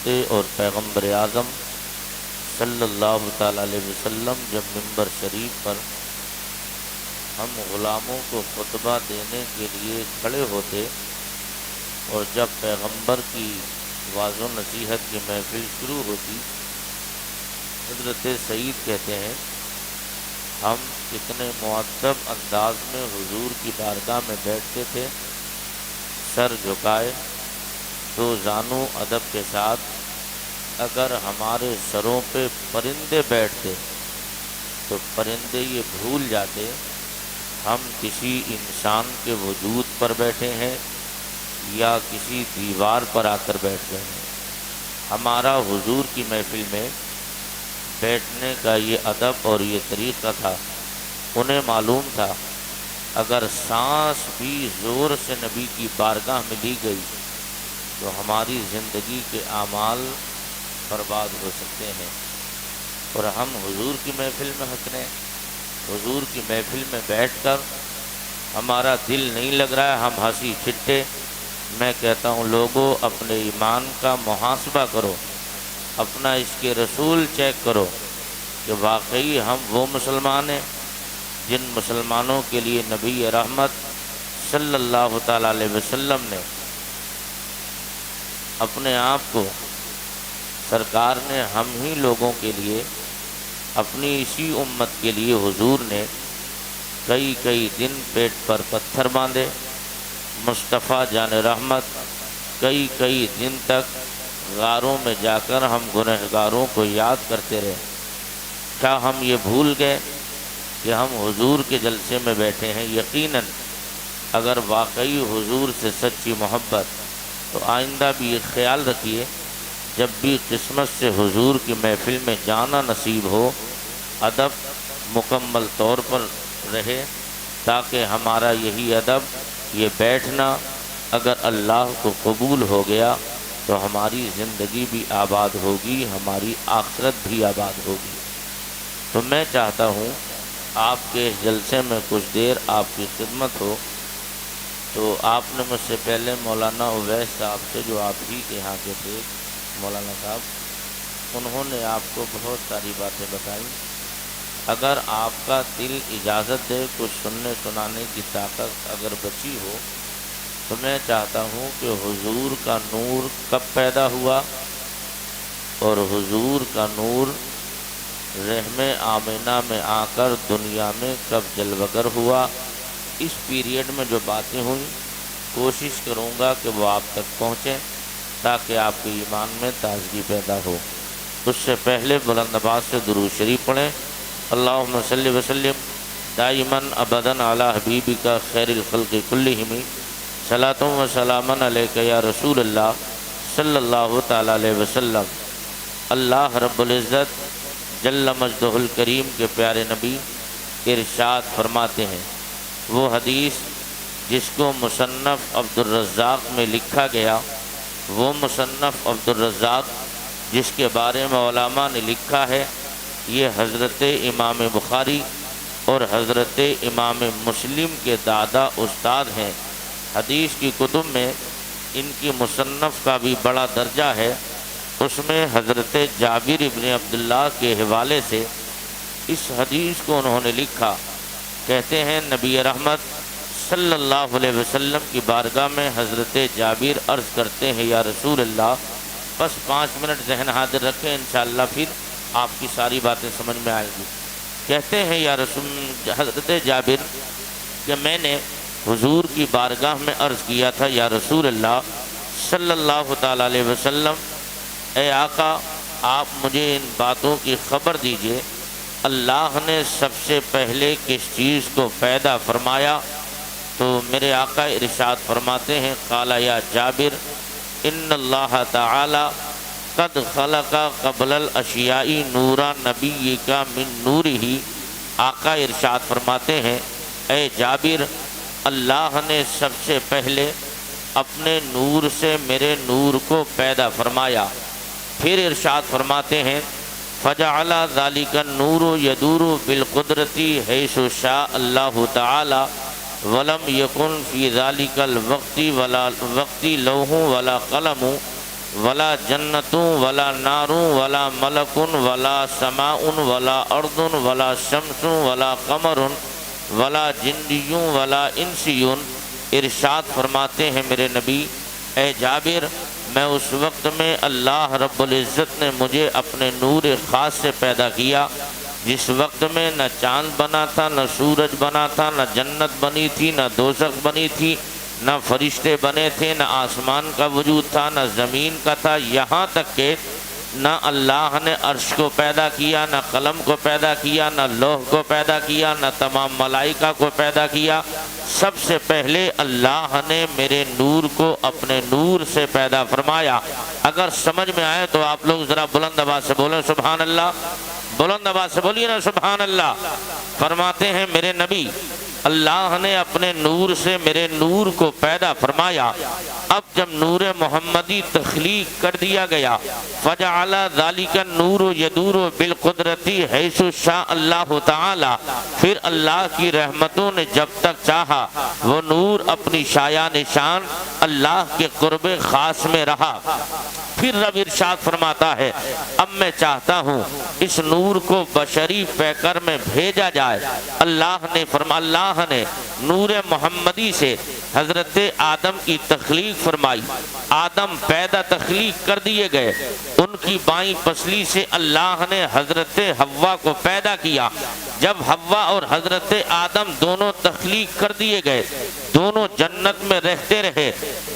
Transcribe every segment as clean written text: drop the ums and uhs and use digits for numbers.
ہوتے اور پیغمبر اعظم صلی اللہ تعالیٰ علیہ وسلم جب منبر شریف پر ہم غلاموں کو خطبہ دینے کے لیے کھڑے ہوتے اور جب پیغمبر کی واعظ و نصیحت کی محفل شروع ہوتی، حضرت سعید کہتے ہیں ہم کتنے مؤدب انداز میں حضور کی بارگاہ میں بیٹھتے تھے، سر جھکائے، دو زانو ادب کے ساتھ۔ اگر ہمارے سروں پہ پرندے بیٹھتے تو پرندے یہ بھول جاتے ہم کسی انسان کے وجود پر بیٹھے ہیں یا کسی دیوار پر آ کر بیٹھ گئے ہیں۔ ہمارا حضور کی محفل میں بیٹھنے کا یہ ادب اور یہ طریقہ تھا۔ انہیں معلوم تھا اگر سانس بھی زور سے نبی کی بارگاہ میں لی گئی تو ہماری زندگی کے اعمال برباد ہو سکتے ہیں، اور ہم حضور کی محفل میں ہنس رہے ہیں، حضور کی محفل میں بیٹھ کر ہمارا دل نہیں لگ رہا ہے، ہم ہنسی چھٹے۔ میں کہتا ہوں لوگوں اپنے ایمان کا محاسبہ کرو، اپنا عشق رسول چیک کرو کہ واقعی ہم وہ مسلمان ہیں جن مسلمانوں کے لیے نبی رحمت صلی اللہ تعالیٰ علیہ وسلم نے اپنے آپ کو، سرکار نے ہم ہی لوگوں کے لیے، اپنی اسی امت کے لیے حضور نے کئی دن پیٹ پر پتھر باندھے۔ مصطفیٰ جان رحمت کئی دن تک غاروں میں جا کر ہم گنہگاروں کو یاد کرتے رہے۔ کیا ہم یہ بھول گئے کہ ہم حضور کے جلسے میں بیٹھے ہیں؟ یقیناً اگر واقعی حضور سے سچی محبت، تو آئندہ بھی یہ خیال رکھیے جب بھی قسمت سے حضور کی محفل میں جانا نصیب ہو، ادب مکمل طور پر رہے، تاکہ ہمارا یہی ادب، یہ بیٹھنا اگر اللہ کو قبول ہو گیا تو ہماری زندگی بھی آباد ہوگی، ہماری آخرت بھی آباد ہوگی۔ تو میں چاہتا ہوں آپ کے اس جلسے میں کچھ دیر آپ کی خدمت ہو۔ تو آپ نے مجھ سے پہلے مولانا اویس صاحب سے، جو آپ ہی کے یہاں کے تھے مولانا صاحب، انہوں نے آپ کو بہت ساری باتیں بتائیں۔ اگر آپ کا دل اجازت دے کچھ سننے سنانے کی طاقت اگر بچی ہو، تو میں چاہتا ہوں کہ حضور کا نور کب پیدا ہوا اور حضور کا نور رحم آمنہ میں آ کر دنیا میں کب جلوگر ہوا، اس پیریڈ میں جو باتیں ہوئیں کوشش کروں گا کہ وہ آپ تک پہنچیں تاکہ آپ کے ایمان میں تازگی پیدا ہو۔ اس سے پہلے بلند آواز سے درود شریف پڑھیں۔ اللہم صلی وسلم دائماً ابداً علی حبیبک خیر الخلق کلہم، صلاۃ و سلاما علیک یا رسول اللہ صلی اللہ تعالیٰ علیہ وسلم۔ اللہ رب العزت جل مجدہ الکریم کے پیارے نبی ارشاد فرماتے ہیں، وہ حدیث جس کو مصنف عبد الرزاق میں لکھا گیا، وہ مصنف عبد الرزاق جس کے بارے میں علماء نے لکھا ہے، یہ حضرت امام بخاری اور حضرت امام مسلم کے دادا استاد ہیں۔ حدیث کی کتب میں ان کی مصنف کا بھی بڑا درجہ ہے۔ اس میں حضرت جابر ابن عبداللہ کے حوالے سے اس حدیث کو انہوں نے لکھا، کہتے ہیں نبی رحمت صلی اللہ علیہ وسلم کی بارگاہ میں حضرت جابر عرض کرتے ہیں، یا رسول اللہ، بس 5 منٹ ذہن حاضر رکھیں، انشاءاللہ پھر آپ کی ساری باتیں سمجھ میں آئیں گی۔ کہتے ہیں یا رسول حضرت جابر کہ میں نے حضور کی بارگاہ میں عرض کیا تھا، یا رسول اللہ صلی اللہ تعالیٰ علیہ وسلم، اے آقا آپ مجھے ان باتوں کی خبر دیجئے، اللہ نے سب سے پہلے کس چیز کو پیدا فرمایا؟ تو میرے آقا ارشاد فرماتے ہیں، قال یا جابر ان اللہ تعالی قد خلق قبل الاشیاء نورا نبیک من نورہ۔ آقا ارشاد فرماتے ہیں، اے جابر، اللہ نے سب سے پہلے اپنے نور سے میرے نور کو پیدا فرمایا۔ پھر ارشاد فرماتے ہیں، فجعل ذلک النور یدور بالقدرت حیث شاء اللہ تعالی ولم یکن فی ذلک الوقت ولا لوح ولا قلم ولا جنتوں ولا ناروں ولا ملکن ولا سماء ولا ارض ولا شمس ولا قمر ولا جنیوں ولا انسیون۔ ارشاد فرماتے ہیں میرے نبی، اے جابر، میں اس وقت میں اللہ رب العزت نے مجھے اپنے نور خاص سے پیدا کیا جس وقت میں نہ چاند بنا تھا، نہ سورج بنا تھا، نہ جنت بنی تھی، نہ دوزخ بنی تھی، نہ فرشتے بنے تھے، نہ آسمان کا وجود تھا، نہ زمین کا تھا، یہاں تک کہ نہ اللہ نے عرش کو پیدا کیا، نہ قلم کو پیدا کیا، نہ لوح کو پیدا کیا، نہ تمام ملائکہ کو پیدا کیا۔ سب سے پہلے اللہ نے میرے نور کو اپنے نور سے پیدا فرمایا۔ اگر سمجھ میں آئے تو آپ لوگ ذرا بلند آواز سے بولیں سبحان اللہ، بلند آواز سے بولیے نا سبحان اللہ۔ فرماتے ہیں میرے نبی، اللہ نے اپنے نور سے میرے نور کو پیدا فرمایا۔ اب جب نور محمدی تخلیق کر دیا گیا، فجعل ذالک النور یدور بالقدرت حیث شاء اللہ تعالی، پھر اللہ کی رحمتوں نے جب تک چاہا وہ نور اپنی شایع نشان اللہ کے قرب خاص میں رہا۔ پھر رب ارشاد فرماتا ہے، اب میں چاہتا ہوں اس نور کو بشری پیکر میں بھیجا جائے۔ اللہ نے نور محمدی سے حضرت آدم کی تخلیق فرمائی۔ آدم پیدا تخلیق کر دیے گئے، ان کی بائیں پسلی سے اللہ نے حضرت حوا کو پیدا کیا۔ جب حوا اور حضرت آدم دونوں تخلیق کر دیے گئے، دونوں جنت میں رہتے رہے،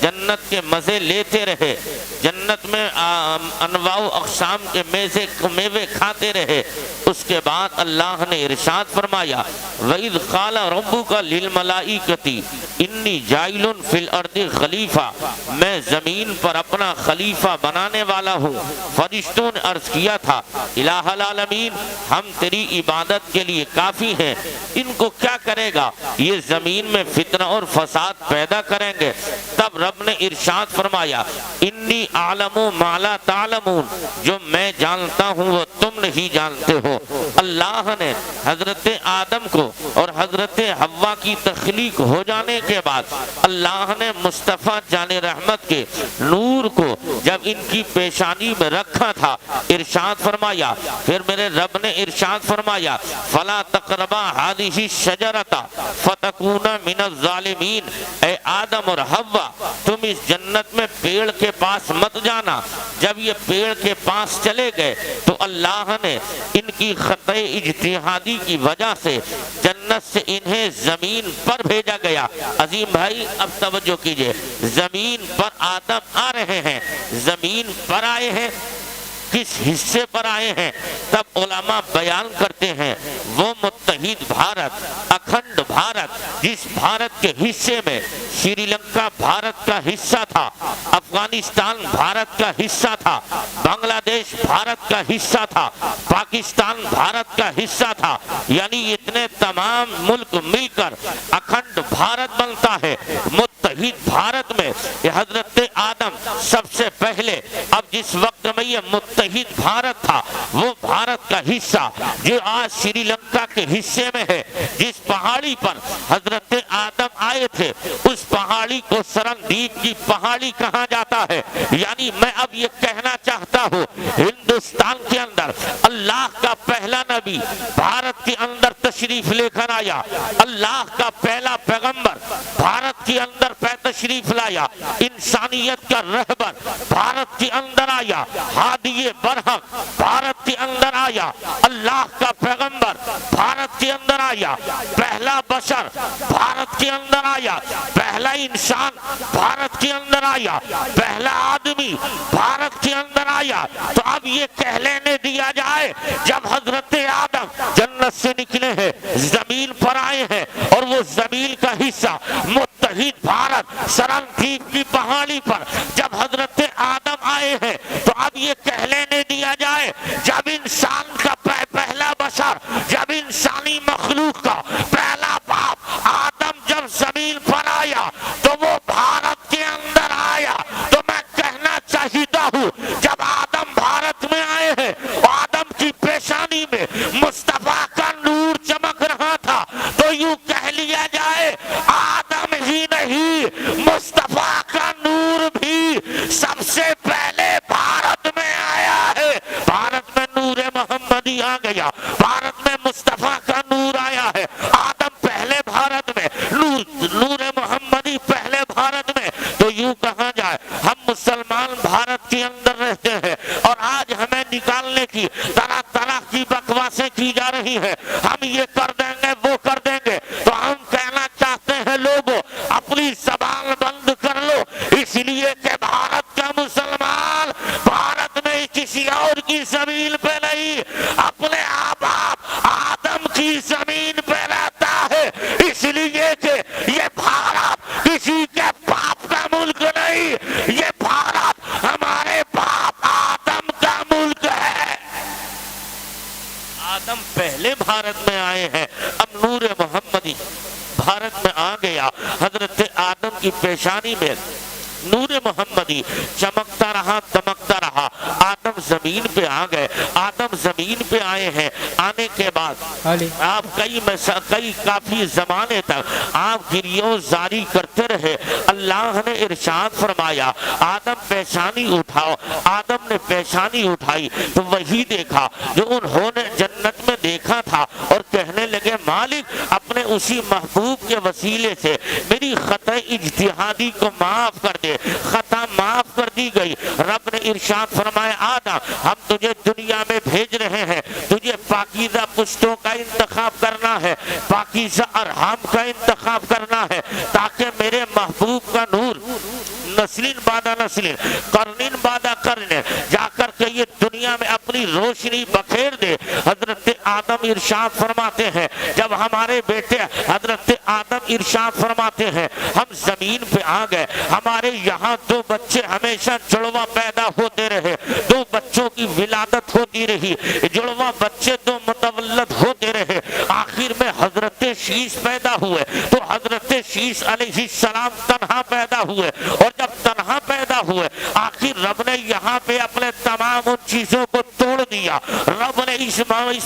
جنت کے مزے لیتے رہے، جنت میں انواع و اقسام کے میوے کھاتے رہے۔ اس کے بعد اللہ نے ارشاد فرمایا، وَإِذْ قَالَ رَبُّكَ لِلْمَلَائِكَةِ إِنِّي جَاعِلٌ فِي الْأَرْضِ خلیفہ، میں زمین پر اپنا خلیفہ بنانے والا ہوں۔ فرشتوں نے عرض کیا تھا، الہ العالمین، ہم تیری عبادت کے لیے کافی ہیں، ان کو کیا کرے گا؟ یہ زمین میں فتنہ اور فساد پیدا کریں گے۔ تب رب نے ارشاد فرمایا، انی اعلم ما لا تعلمون، جو میں جانتا ہوں وہ تم نہیں جانتے ہو۔ اللہ نے حضرت آدم کو اور حضرت حوا کی تخلیق ہو جانے کے بعد اللہ نے مصطفیٰ جان رحمت کے نور کو جب ان کی پیشانی میں رکھا تھا، ارشاد فرمایا، پھر میرے رب نے ارشاد فرمایا، فلا تقربا هذه الشجرة فتكونا من الظالمین، اے آدم اور حوا، تم اس جنت میں پیڑ کے پاس مت جانا۔ جب یہ پیڑ کے پاس چلے گئے تو اللہ نے ان کی خطۂ اجتہادی کی وجہ سے جنت سے انہیں زمین پر بھیجا گیا۔ عظیم بھائی اب توجہ کیجئے، زمین پر آدم آ رہے ہیں، زمین پر آئے ہیں، کس حصے پر آئے ہیں؟ تب علماء بیان کرتے ہیں، وہ متحد بھارت، اکھنڈ بھارت، جس بھارت کے حصے میں سری لنکا بھارت کا حصہ تھا، افغانستان بھارت کا حصہ تھا، بنگلہ دیش بھارت کا حصہ تھا، پاکستان بھارت کا حصہ تھا، یعنی اتنے تمام ملک مل کر اکھنڈ بھارت بنتا ہے۔ متحد بھارت میں یہ حضرت آدم سب سے پہلے، اب جس وقت میں یہ متحد بھارت تھا، وہ بھارت کا حصہ جو آج سری لنکا کے حصے میں ہے، جس پہاڑی پر حضرت آدم آئے تھے، اس پہاڑی کو سرندیپ کی پہاڑی کہا جاتا ہے۔ یعنی میں اب یہ کہنا چاہتا ہوں، ہندوستان کے اندر اللہ کا پہلا نبی بھارت کے اندر تشریف لے کر آیا، اللہ کا پہلا پیغمبر بھارت کے اندر تشریف لایا، انسانیت کا رہبر بھارت کے اندر آیا، ہادی برحق بھارت کے اندر آیا، اللہ کا پیغمبر بھارت کے اندر آیا، پہلا بشر بھارت کے اندر آیا، پہلا انسان بھارت کے اندر آیا، پہلا آدمی بھارت کے اندر آیا۔ تو اب یہ کہہ لینے دیا جائے، جب حضرت آدم جنت سے نکلے ہیں، زمین پر آئے ہیں، اور وہ زمین کا حصہ متحد بھارت سرندیپ کی پہاڑی پر جب حضرت آدم آئے ہیں، تو اب یہ کہہ لینے دیا جائے، جب انسان کا پہلا بشر، جب انسانی مخلوق کا پہلا باپ آدم جب زمین پر آیا تو وہ بھارت کے اندر آیا۔ تو میں کہنا چاہتا ہوں، جب آدم بھارت میں آئے ہیں، آدم کی پیشانی میں مصطفیٰ کا نور چمک رہا تھا، تو یوں کہہ لیا جائے، آدم ہی نہیں، مصطفیٰ کا نور بھی سب سے پہلے آ گیا، بھارت میں مصطفیٰ کا نور آیا ہے، آدم پہلے بھارت میں، نور محمدی پہلے بھارت میں، تو یوں کہا جائے ہم مسلمان بھارت کے اندر رہتے ہیں اور آج ہمیں نکالنے کی طرح طرح کی بکواسیں کی جا رہی ہیں، ہم یہ کر دیں گے وہ کر دیں گے، تو ہم کہنا چاہتے ہیں لوگوں اپنی زبان بند کر لو، اس لیے کہ بھارت کا مسلمان بھارت میں کسی اور کی زمین پہ نہیں، اپنے آبا آدم کی زمین پہ رہتا ہے، اس لیے کہ یہ بھارت کسی کے باپ کا ملک نہیں، یہ بھارت ہمارے باپ آدم کا ملک ہے۔ آدم پہلے بھارت میں آئے ہیں، اب نور محمدی بھارت میں آ گیا، حضرت آدم کی پیشانی میں نور محمدی چمکتا رہا دمکتا رہا، آدم زمین پہ آ گئے، آدم زمین پہ آئے ہیں، آنے کے بعد آپ کئی کافی زمانے تک آپ گریوں زاری کرتے رہے، اللہ نے ارشاد فرمایا آدم پیشانی اٹھاؤ، آدم نے پیشانی اٹھائی تو وہی دیکھا جو انہوں نے جنت میں دیکھا تھا، اور کہنے لگے مالک اپنے اسی محبوب کے وسیلے سے میری خطۂ اجتہادی کو معاف کر دے، خطا معاف کر دی گئی۔ رب نے ارشاد فرمایا آدم ہم تجھے دنیا میں بھیج رہے ہیں، تجھے پاکیزہ پشتوں کا انتخاب کرنا ہے، پاکیزہ ارحام کا انتخاب کرنا ہے، تاکہ میرے محبوب کا نور نسلین بعد نسلین قرنین بعد قرن جا کر کے یہ دنیا میں اپنی روشنی بکھیر دے۔ حضرت آدم ارشاد فرماتے ہیں جب ہمارے بیٹے حضرت آدم ارشاد فرماتے ہیں ہم زمین پہ آ گئے، ہمارے یہاں دو بچے ہمیشہ جڑواں پیدا ہوتے رہے، دو بچوں کی ولادت ہوتی رہی، جڑواں بچے دو متولد ہوتے رہے، آخر میں حضرت شیش پیدا ہوئے تو حضرت شیش علیہ السلام تنہا پیدا ہوئے، اور جب تنہا پیدا ہوئے آخر رب نے یہاں پہ اپنے تمام ان چیزوں کو توڑ دیا، رب نے اس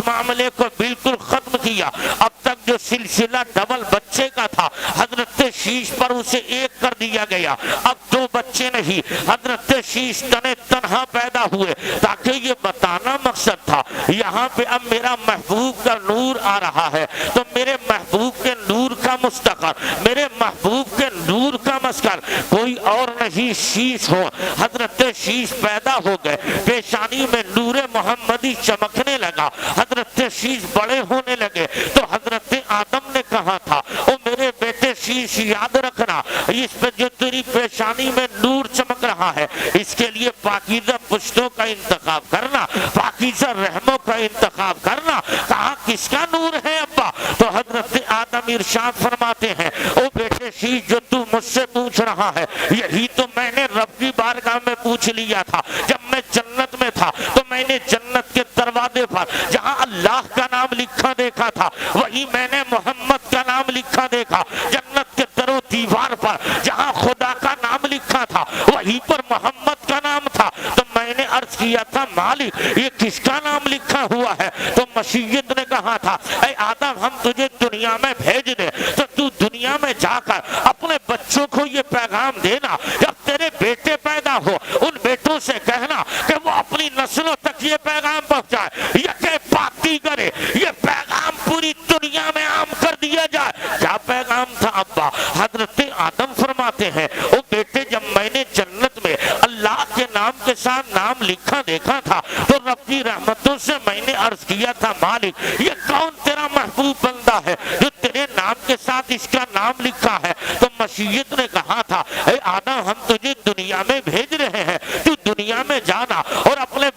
معاملے کو بالکل ختم کیا۔ اب تک جو سلسلہ ڈبل بچے کا تھا حضرت شیش پر اسے ایک کر دیا گیا، اب دو بچے نہیں، حضرت شیش تنہا پیدا ہوئے، تاکہ یہ بتانا مقصد تھا یہاں پہ اب میرا محبوب کا نور آ رہا ہے، تو میرے محبوب کے نور کا مستقر، میرے محبوب کے نور کا مسکن کوئی اور نہیں شیش ہو۔ حضرت شیش پیدا ہو گئے، پیشانی میں نور محمدی چمکنے لگا، حضرت شیش بڑے ہونے لگے، تو حضرت آدم نے کہا تھا او میرے بیٹے شیش یاد رکھنا اس پہ جو تیری پیشانی میں نور چمک رہا ہے اس کے لیے پاکیزہ پشتوں کا انتخاب کرنا، پاکیزہ رحموں کا انتخاب کرنا۔ کہا کس کا نور ہے ابا؟ تو حضرت آدم ارشاد فرماتے ہیں او بیٹے شیش جو تو مجھ سے پوچھ رہا ہے یہی تو میں نے رب کی بارگاہ میں پوچھ لیا تھا، جب میں جنت میں تھا تو میں نے جنت کے دروازے پر جہاں اللہ کا نام لکھا دیکھا تھا وہی میں نے محمد کا نام لکھا دیکھا، جنت کے در و دیوار پر جہاں خدا کا نام لکھا تھا وہیں پر محمد کا نام تھا، تو میں نے عرض کیا تھا مالک یہ کس کا نام لکھا ہوا ہے؟ تو مشیت نے کہا تھا اے آدم ہم تجھے دنیا میں بھیج دیں تو تو دنیا میں جا کر اپنے بچوں کو یہ پیغام دینا، جب تیرے بیٹے پیدا ہو ان بیٹوں سے کہنا کہ وہ اپنی نسلوں تک یہ پیغام پہنچائے، یہ پاکی کرے، یہ پیغام پوری دنیا میں عام کر دیا جائے۔ کیا پیغام تھا ابا؟ حضرت آدم فرماتے ہیں او بیٹے جب میں نے جنت میں اللہ کے نام کے ساتھ نام لکھا دیکھا تھا تو رب کی رحمتوں سے میں نے عرض کیا تھا مالک یہ کون تیرا محبوب بندہ ہے جو تیرے نام کے ساتھ اس کا نام لکھا ہے؟ تو مشیت نے کہا تھا اے آدم ہم تجھے دنیا میں بھیج رہے ہیں، تو دنیا میں جانا اور اپنے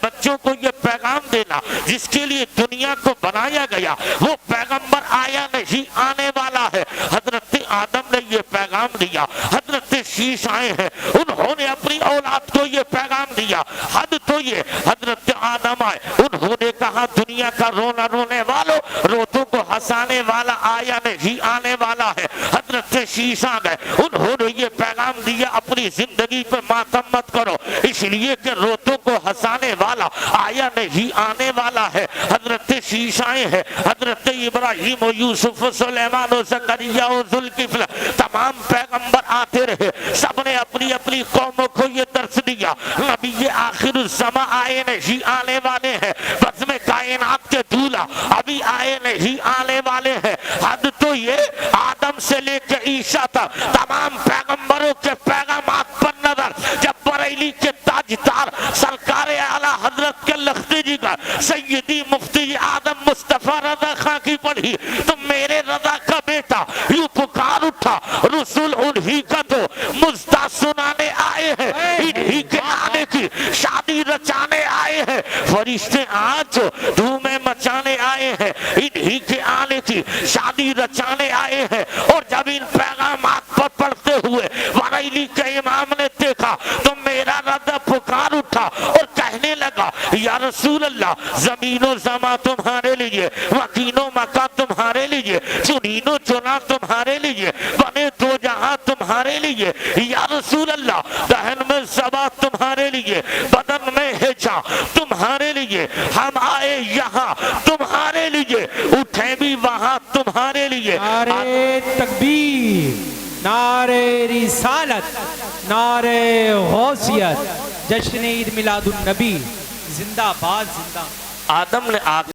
بچوں کو یہ پیغام دینا جس کے لیے دنیا کو بنایا گیا وہ پیغمبر آیا نہیں آنے والا ہے۔ حضرت آدم نے یہ پیغام دیا، حضرت شیش آئے ہیں انہوں نے اپنی اولاد کو یہ پیغام دیا، حد تو یہ حضرت آدم آئے انہوں نے کہا دنیا کا رونا رونے والوں روتوں کو ہنسانے والا آیا نہیں آنے والا ہے۔ حضرت شیش آ گئے انہوں نے یہ پیغام دیا اپنی زندگی پہ ماتم مت کرو اس لیے کہ روتوں کو ہنسانے والا آیا نہیں آنے والا ہے۔ حضرت شیش آئے ہیں، حضرت ابراہیم و یوسف و سلیمان و زکریا و ذوالکفل تمام پیغمبر آتے رہے، سب نے اپنی اپنی قوموں کو یہ درس دیا نبی آخر الزمان آئے نہیں آنے والے ہیں، بزم کائنات کائنات کے دولہ ابھی آئے نہیں, آنے والے ہیں. حد تو یہ آدم سے لے کے عیسیٰ تک تمام پیغمبروں کے پیغامات پر نظر. جب بریلی کے تاجدار سرکار اعلیٰ حضرت کے لختی جی کا سیدی مفتی اعظم مصطفیٰ رضا خان کی پڑھی تو میرے رضا کا بیٹا یوں پکار اٹھا, رسول انہی کا تو مزدہ سنانے آئے ہیں, انہی کے آنے کی شادی رچانے آئے ہیں. فرشتے آج دھومیں مچانے آئے ہیں, انہی کے آنے کی شادی رچانے آئے ہیں. اور جب ان پیغامات پر پڑھتے ہوئے بریلی کے امام نے دیکھا تو میرا رضا پکار اٹھا اور کہنے لگا یا رسول اللہ, زمین و زمان تمہارے لیے, مکین و مکان تمہارے لیے, چنین و چنا تمہارے لیے, بنے دو جہاں تمہارے لیے. یا رسول اللہ, دہن میں زبا تمہارے لیے, بدن میں ہجا تمہارے لیے, ہم آئے یہاں تمہارے لیے, اٹھے بھی وہاں تمہارے لیے. نعرے تکبیر, نعرے رسالت, نعرے غوثیت, جشن عید میلاد النبی, زندہ باد زندہ. آدم نے